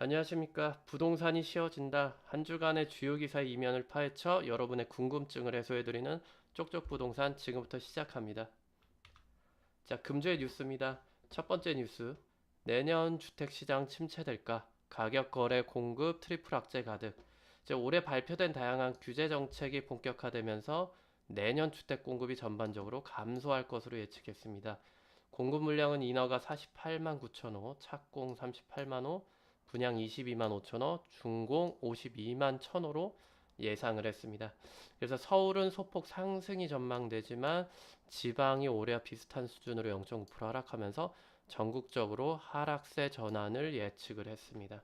안녕하십니까. 부동산이 쉬워진다. 한 주간의 주요 기사의 이면을 파헤쳐 여러분의 궁금증을 해소해드리는 쪽쪽 부동산 지금부터 시작합니다. 자, 금주의 뉴스입니다. 첫 번째 뉴스. 내년 주택시장 침체될까? 가격 거래 공급 트리플 악재 가득. 이제 올해 발표된 다양한 규제 정책이 본격화되면서 내년 주택 공급이 전반적으로 감소할 것으로 예측했습니다. 공급 물량은 인허가 48만 9천 호, 착공 38만 호, 분양 22만 5천 호, 준공 52만 1천 호로 예상을 했습니다. 그래서 서울은 소폭 상승이 전망되지만 지방이 올해와 비슷한 수준으로 0.9% 하락하면서 전국적으로 하락세 전환을 예측을 했습니다.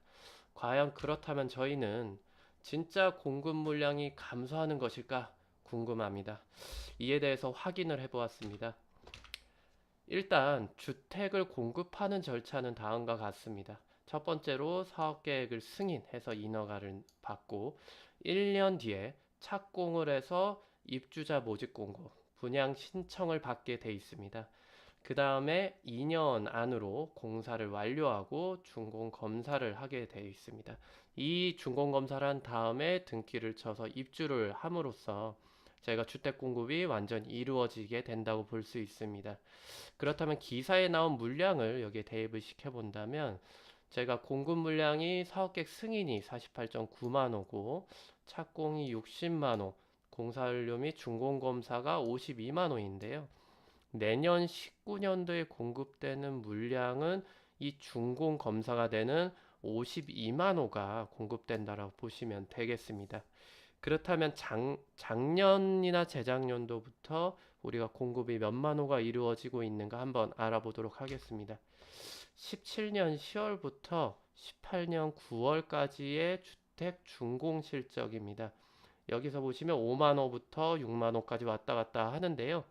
과연 그렇다면 저희는 진짜 공급 물량이 감소하는 것일까 궁금합니다. 이에 대해서 확인을 해보았습니다. 일단 주택을 공급하는 절차는 다음과 같습니다. 첫 번째로 사업계획을 승인해서 인허가를 받고 1년 뒤에 착공을 해서 입주자 모집 공고, 분양 신청을 받게 돼 있습니다. 그 다음에 2년 안으로 공사를 완료하고 준공 검사를 하게 되어 있습니다. 이 준공 검사를 한 다음에 등기를 쳐서 입주를 함으로써 저희가 주택 공급이 완전히 이루어지게 된다고 볼 수 있습니다. 그렇다면 기사에 나온 물량을 여기에 대입을 시켜본다면 제가 공급 물량이 사업계획 승인이 48.9만 호고 착공이 60만 호, 공사연료 및 준공검사가 52만 호인데요. 내년 19년도에 공급되는 물량은 이 준공검사가 되는 52만 호가 공급된다라고 보시면 되겠습니다. 그렇다면 작년이나 재작년도부터 우리가 공급이 몇만 호가 이루어지고 있는가 한번 알아보도록 하겠습니다. 17년 10월부터 18년 9월까지의 주택 준공 실적입니다. 여기서 보시면 5만 호부터 6만 호까지 왔다 갔다 하는데요.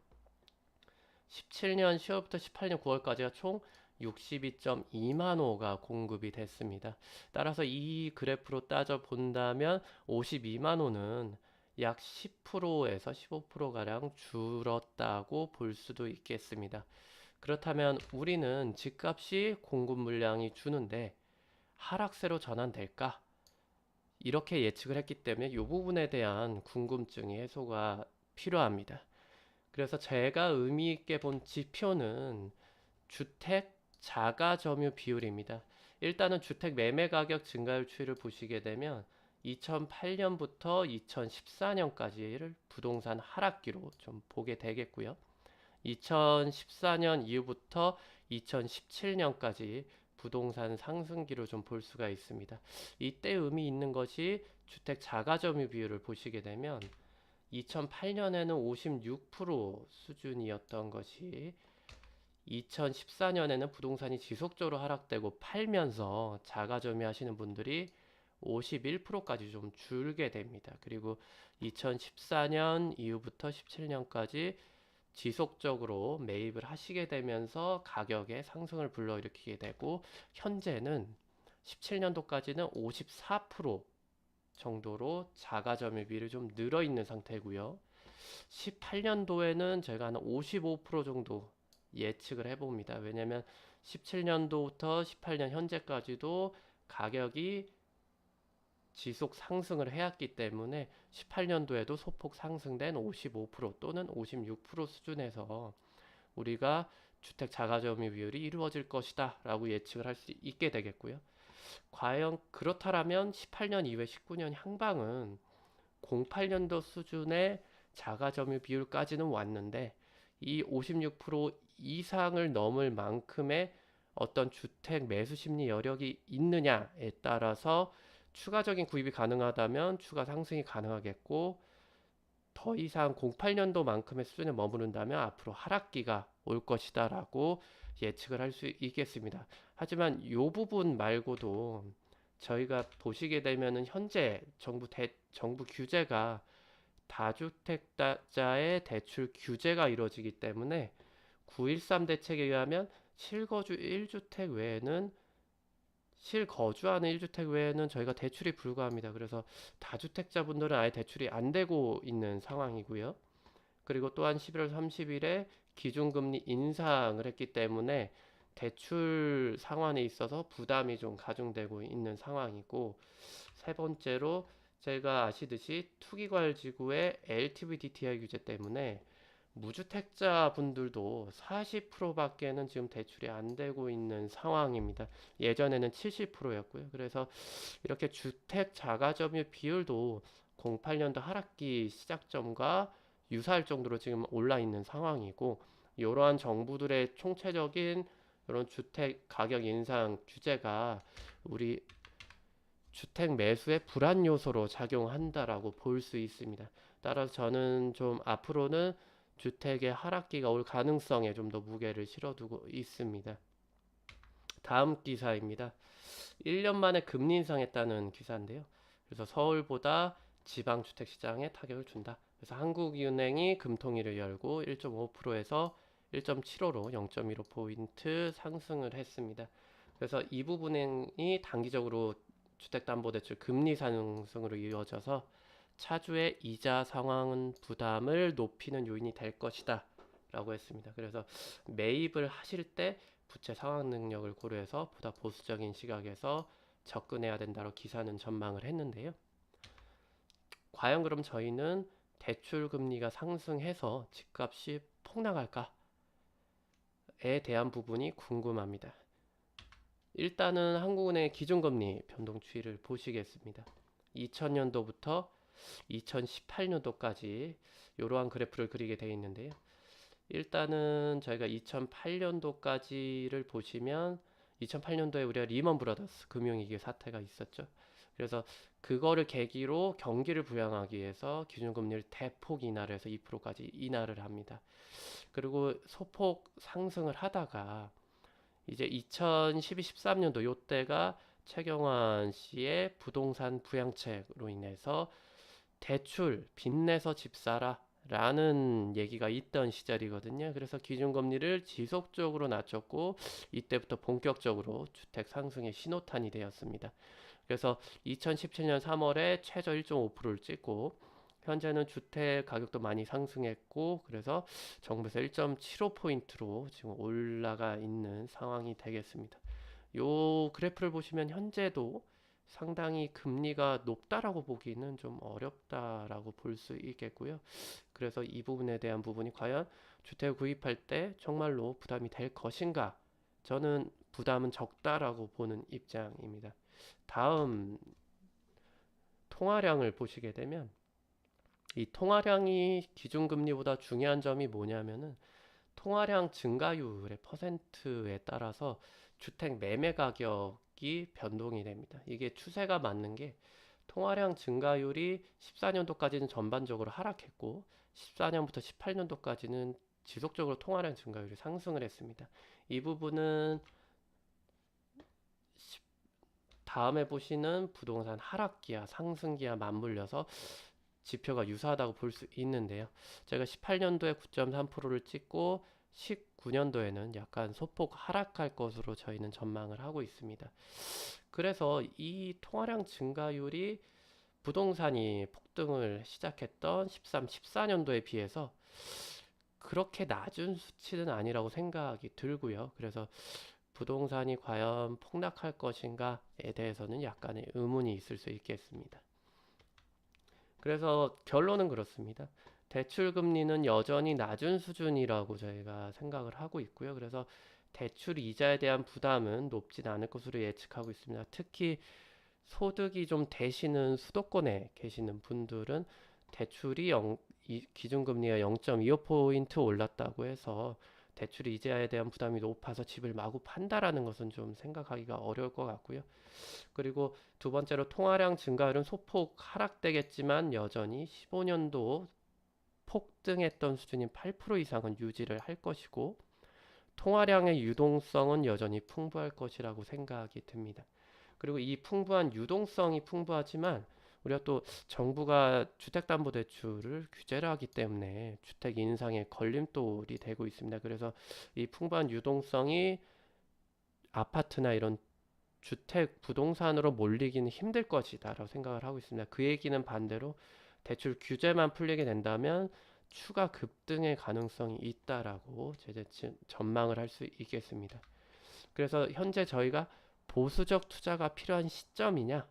17년 10월부터 18년 9월까지가 총 62.2만 호가 공급이 됐습니다. 따라서 이 그래프로 따져 본다면 52만 호는 약 10%에서 15%가량 줄었다고 볼 수도 있겠습니다. 그렇다면 우리는 집값이 공급 물량이 주는데 하락세로 전환될까? 이렇게 예측을 했기 때문에 이 부분에 대한 궁금증이 해소가 필요합니다. 그래서 제가 의미 있게 본 지표는 주택 자가 점유 비율입니다. 일단은 주택 매매 가격 증가율 추이를 보시게 되면 2008년부터 2014년까지를 부동산 하락기로 좀 보게 되겠고요. 2014년 이후부터 2017년까지 부동산 상승기로 좀 볼 수가 있습니다. 이때 의미 있는 것이 주택 자가 점유 비율을 보시게 되면 2008년에는 56% 수준이었던 것이 2014년에는 부동산이 지속적으로 하락되고 팔면서 자가점유 하시는 분들이 51%까지 좀 줄게 됩니다. 그리고 2014년 이후부터 17년까지 지속적으로 매입을 하시게 되면서 가격의 상승을 불러일으키게 되고 현재는 17년도까지는 54% 정도로 자가점유비를 좀 늘어 있는 상태고요. 18년도에는 제가 한 55% 정도 예측을 해봅니다. 왜냐면 17년도부터 18년 현재까지도 가격이 지속 상승을 해왔기 때문에 18년도에도 소폭 상승된 55% 또는 56% 수준에서 우리가 주택 자가점유 비율이 이루어질 것이다 라고 예측을 할 수 있게 되겠고요. 과연 그렇다면 18년 이후에 19년 향방은 08년도 수준의 자가점유 비율까지는 왔는데 이 56% 이상을 넘을 만큼의 어떤 주택 매수 심리 여력이 있느냐에 따라서 추가적인 구입이 가능하다면 추가 상승이 가능하겠고 더 이상 08년도만큼의 수준에 머무른다면 앞으로 하락기가 올 것이다라고 예측을 할 수 있겠습니다. 하지만 이 부분 말고도 저희가 보시게 되면은 현재 정부 규제가 다주택자의 대출 규제가 이루어지기 때문에 913 대책에 의하면 실거주 1주택 외에는 실거주하는 1주택 외에는 저희가 대출이 불가합니다. 그래서 다주택자분들은 아예 대출이 안 되고 있는 상황이고요. 그리고 또한 11월 30일에 기준금리 인상을 했기 때문에 대출 상환에 있어서 부담이 좀 가중되고 있는 상황이고, 세 번째로 제가 아시듯이 투기과열지구의 LTV DTI 규제 때문에 무주택자 분들도 40%밖에는 지금 대출이 안 되고 있는 상황입니다. 예전에는 70%였고요. 그래서 이렇게 주택 자가점유 비율도 08년도 하락기 시작점과 유사할 정도로 지금 올라 있는 상황이고, 이러한 정부들의 총체적인 이런 주택 가격 인상 규제가 우리 주택 매수의 불안 요소로 작용한다라고 볼 수 있습니다. 따라서 저는 좀 앞으로는 주택의 하락기가 올 가능성에 좀 더 무게를 실어두고 있습니다. 다음 기사입니다. 1년 만에 금리 인상했다는 기사인데요. 그래서 서울보다 지방 주택 시장에 타격을 준다. 그래서 한국은행이 금통위를 열고 1.5%에서 1.75로 0.15포인트 상승을 했습니다. 그래서 이 부분이 단기적으로 주택담보대출 금리 상승으로 이어져서 차주의 이자 상환 부담을 높이는 요인이 될 것이다 라고 했습니다. 그래서 매입을 하실 때 부채 상환 능력을 고려해서 보다 보수적인 시각에서 접근해야 된다고 기사는 전망을 했는데요. 과연 그럼 저희는 대출 금리가 상승해서 집값이 폭락할까에 대한 부분이 궁금합니다. 일단은 한국은행의 기준금리 변동 추이를 보시겠습니다. 2000년도부터 2018년도까지 이러한 그래프를 그리게 되어 있는데요. 일단은 저희가 2008년도까지를 보시면 2008년도에 우리가 리먼 브라더스 금융위기 사태가 있었죠. 그래서 그거를 계기로 경기를 부양하기 위해서 기준금리를 대폭 인하를 해서 2%까지 인하를 합니다. 그리고 소폭 상승을 하다가 이제 2012-13년도 요때가 최경환 씨의 부동산 부양책으로 인해서 대출 빚내서 집 사라 라는 얘기가 있던 시절이거든요. 그래서 기준금리를 지속적으로 낮췄고 이때부터 본격적으로 주택 상승의 신호탄이 되었습니다. 그래서 2017년 3월에 최저 1.5%를 찍고 현재는 주택 가격도 많이 상승했고 그래서 정부에서 1.75포인트로 지금 올라가 있는 상황이 되겠습니다. 요 그래프를 보시면 현재도 상당히 금리가 높다라고 보기는 좀 어렵다라고 볼 수 있겠고요. 그래서 이 부분에 대한 부분이 과연 주택을 구입할 때 정말로 부담이 될 것인가? 저는 부담은 적다라고 보는 입장입니다. 다음 통화량을 보시게 되면 이 통화량이 기준금리보다 중요한 점이 뭐냐면은 통화량 증가율의 퍼센트에 따라서 주택 매매 가격이 변동이 됩니다. 이게 추세가 맞는 게 통화량 증가율이 14년도까지는 전반적으로 하락했고 14년부터 18년도까지는 지속적으로 통화량 증가율이 상승을 했습니다. 이 부분은 다음에 보시는 부동산 하락기와 상승기와 맞물려서 지표가 유사하다고 볼 수 있는데요. 제가 18년도에 9.3%를 찍고 19년도에는 약간 소폭 하락할 것으로 저희는 전망을 하고 있습니다. 그래서 이 통화량 증가율이 부동산이 폭등을 시작했던 13, 14년도에 비해서 그렇게 낮은 수치는 아니라고 생각이 들고요. 그래서 부동산이 과연 폭락할 것인가에 대해서는 약간의 의문이 있을 수 있겠습니다. 그래서 결론은 그렇습니다. 대출 금리는 여전히 낮은 수준이라고 저희가 생각을 하고 있고요. 그래서 대출 이자에 대한 부담은 높진 않을 것으로 예측하고 있습니다. 특히 소득이 좀 되시는 수도권에 계시는 분들은 대출이 기준금리가 0.25포인트 올랐다고 해서 대출 이자에 대한 부담이 높아서 집을 마구 판다라는 것은 좀 생각하기가 어려울 것 같고요. 그리고 두 번째로 통화량 증가율은 소폭 하락되겠지만 여전히 15년도 폭등했던 수준인 8% 이상은 유지를 할 것이고 통화량의 유동성은 여전히 풍부할 것이라고 생각이 듭니다. 그리고 이 풍부한 유동성이 풍부하지만 우리가 또 정부가 주택담보대출을 규제를 하기 때문에 주택 인상의 걸림돌이 되고 있습니다. 그래서 이 풍부한 유동성이 아파트나 이런 주택 부동산으로 몰리기는 힘들 것이다라고 생각을 하고 있습니다. 그 얘기는 반대로 대출 규제만 풀리게 된다면 추가 급등의 가능성이 있다라고 제가 전망을 할 수 있겠습니다. 그래서 현재 저희가 보수적 투자가 필요한 시점이냐,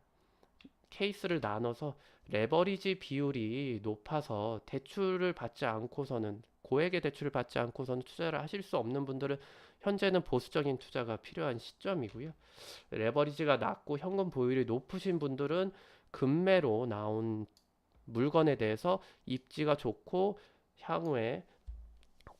케이스를 나눠서 레버리지 비율이 높아서 대출을 받지 않고서는 고액의 대출을 받지 않고서는 투자를 하실 수 없는 분들은 현재는 보수적인 투자가 필요한 시점이고요. 레버리지가 낮고 현금 보유율이 높으신 분들은 급매로 나온 물건에 대해서 입지가 좋고 향후에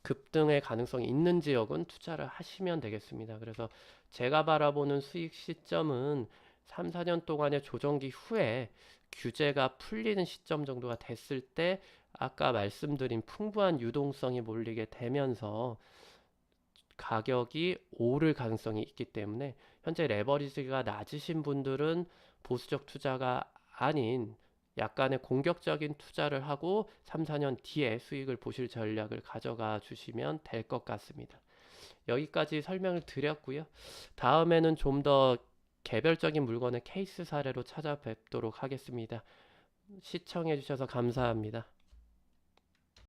급등의 가능성이 있는 지역은 투자를 하시면 되겠습니다. 그래서 제가 바라보는 수익 시점은 3, 4년 동안의 조정기 후에 규제가 풀리는 시점 정도가 됐을 때 아까 말씀드린 풍부한 유동성이 몰리게 되면서 가격이 오를 가능성이 있기 때문에 현재 레버리지가 낮으신 분들은 보수적 투자가 아닌 약간의 공격적인 투자를 하고 3, 4년 뒤에 수익을 보실 전략을 가져가 주시면 될 것 같습니다. 여기까지 설명을 드렸고요. 다음에는 좀 더 개별적인 물건의 케이스 사례로 찾아뵙도록 하겠습니다. 시청해 주셔서 감사합니다.